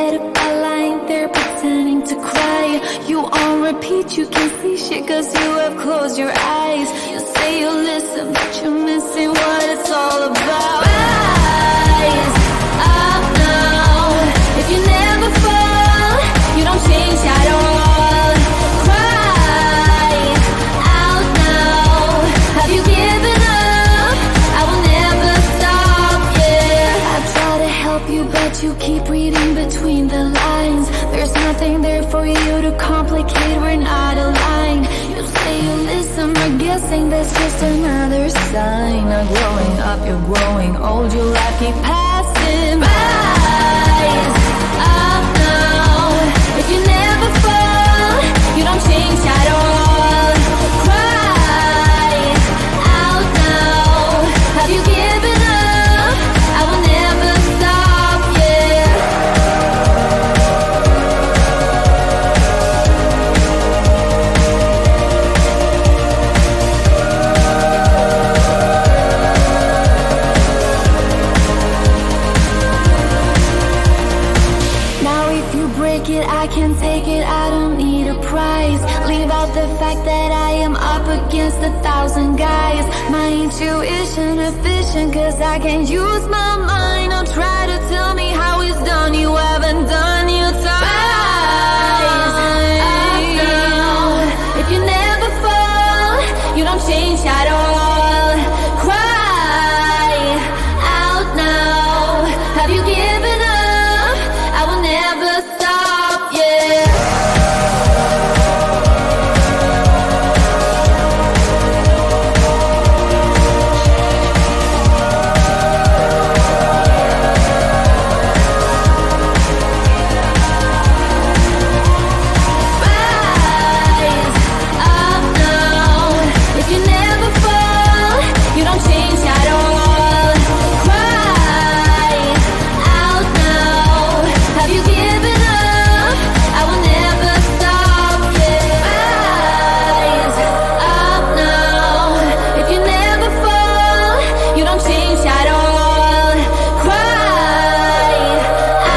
head up a line, they're pretending to cry. You on repeat, you can't see shit cause you have closed your eyes. You say you listen, but you're missing what it's all about. Rise up now. If you never fall, you don't change at all. Cry out now. Have you given up? I will never stop, yeah. I try to help you, but you keep reading between the lines. There's nothing there for you to complicate, we're not aligned. You say you listen, but guessing that's just another sign. Not growing up, you're growing old, your life keep passing by. Rise up now. If you never fall, you don't change at all. Cry out now. Have you given up? I will never stop, yeah. Now if you break it, I can take it, I don't need a prize. Leave out the fact that I am up against 1,000 guys. My intuition efficient cause I can use my mind. Don't try to tell me how it's done, you haven't done your time. Rise up now. If you never fall, you don't change at all. Cry out now. Have you given up? I will never stop, yeah. Rise up now. If you never fall, you don't change at all. Cry out now. Have you given up? I will never stop, yeah. Rise up now. If you never fall, you don't change at all. Cry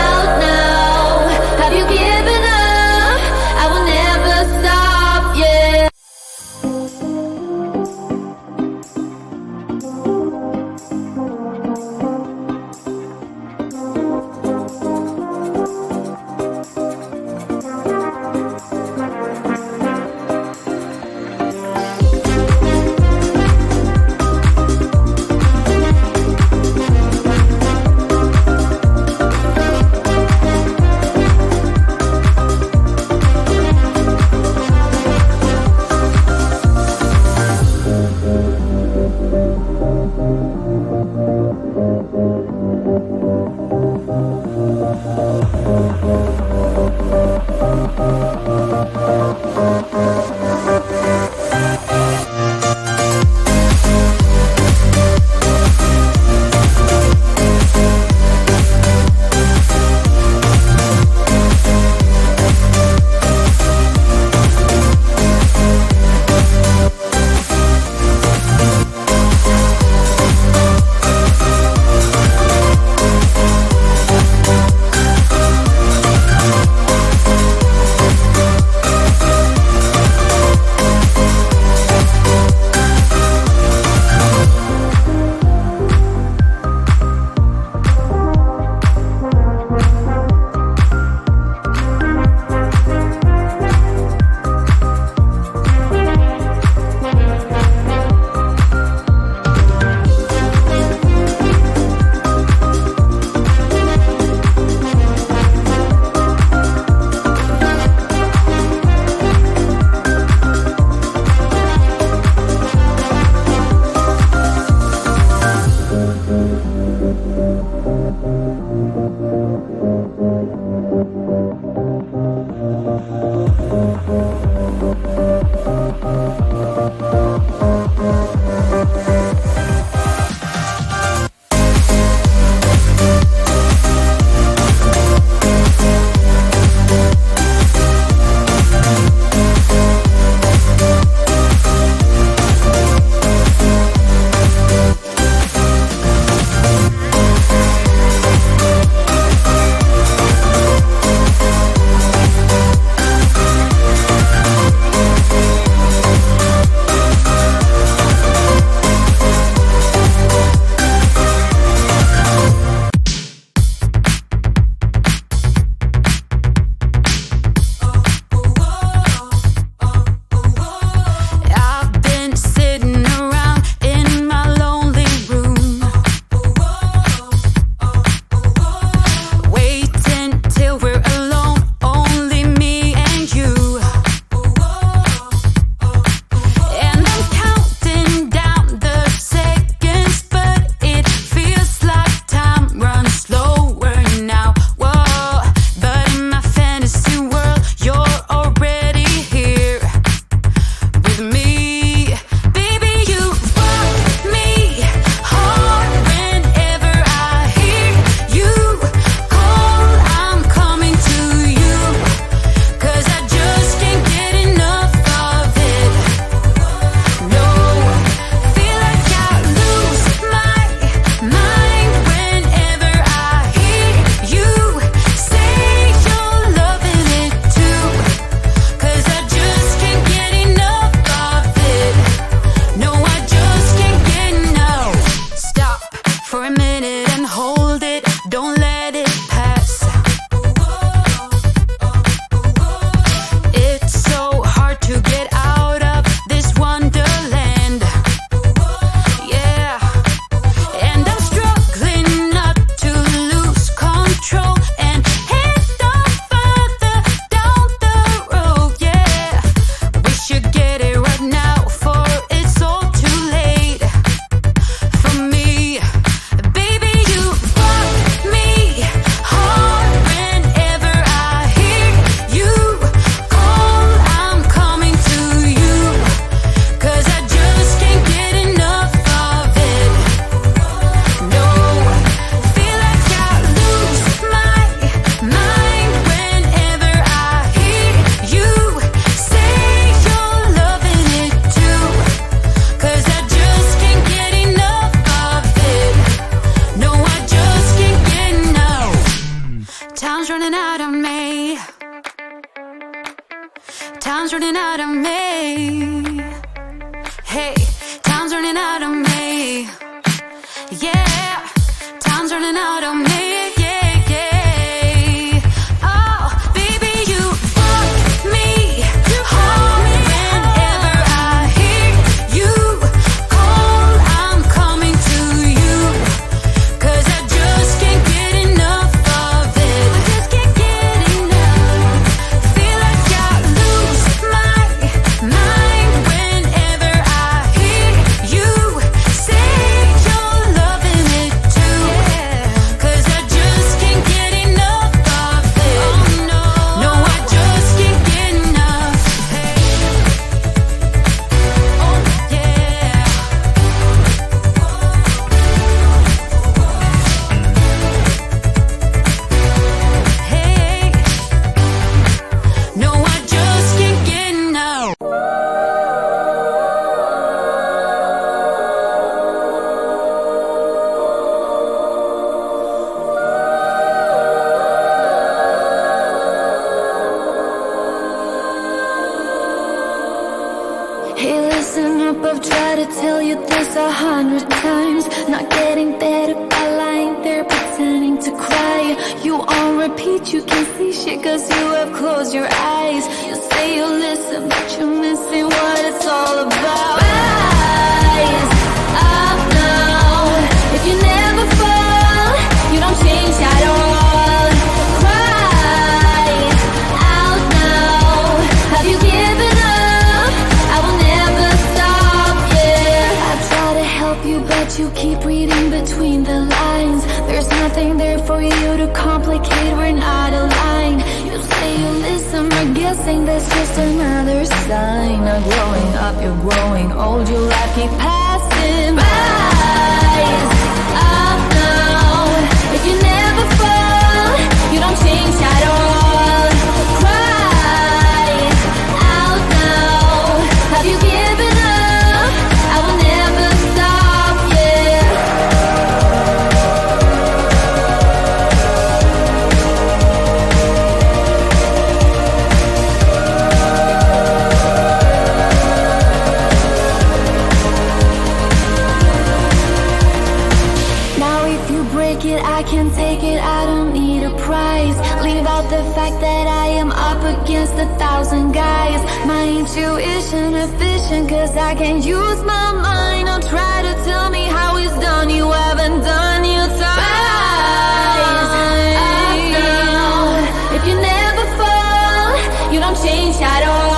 out now. Have you given up? I will never stop, yeah. time's running out of me. Hey, time's running out of me. Yeah, time's running out of me. Yeah, yeah. Oh, baby, you fuck me hard whenever I hear you call. I'm coming to you, 'cause I just can't get enough of it. I just can't get enough. Feel like I lose my mind whenever I hear you say you're loving it too. 'Cause I just can't get enough of it. Oh no, no, I just can't get enough. Hey, oh yeah. Hey, no, I just can't get enough. Hey, listen up, I've tried to tell you this 100 times. Not getting better by lying there pretending to cry. You on repeat, you can see shit 'cause you have closed your eyes. You say you listen, but you're missing what it's all about. Rise up now. If you never fall, you don't change at all. Cry out now. Have you given up? I will never stop, yeah. I try to help you, but you keep reading between the lines. There's nothing there for you to complicate, we're not aligned. You say you listen, but guessing that's just another sign. Not growing up, you're growing old, your life keep passing by. Rise up now. If you never fall, you don't change at all. Cry out now. Have you given up? I will never stop, yeah. Now if you break it, I can take it, I don't need a prize. Leave out the fact that I am up against 1,000 guys. My intuition efficient, 'cause I can't use my mind. Don't try to tell me how it's done, you haven't done your time. Rise up now. If you never fall, you don't change at all.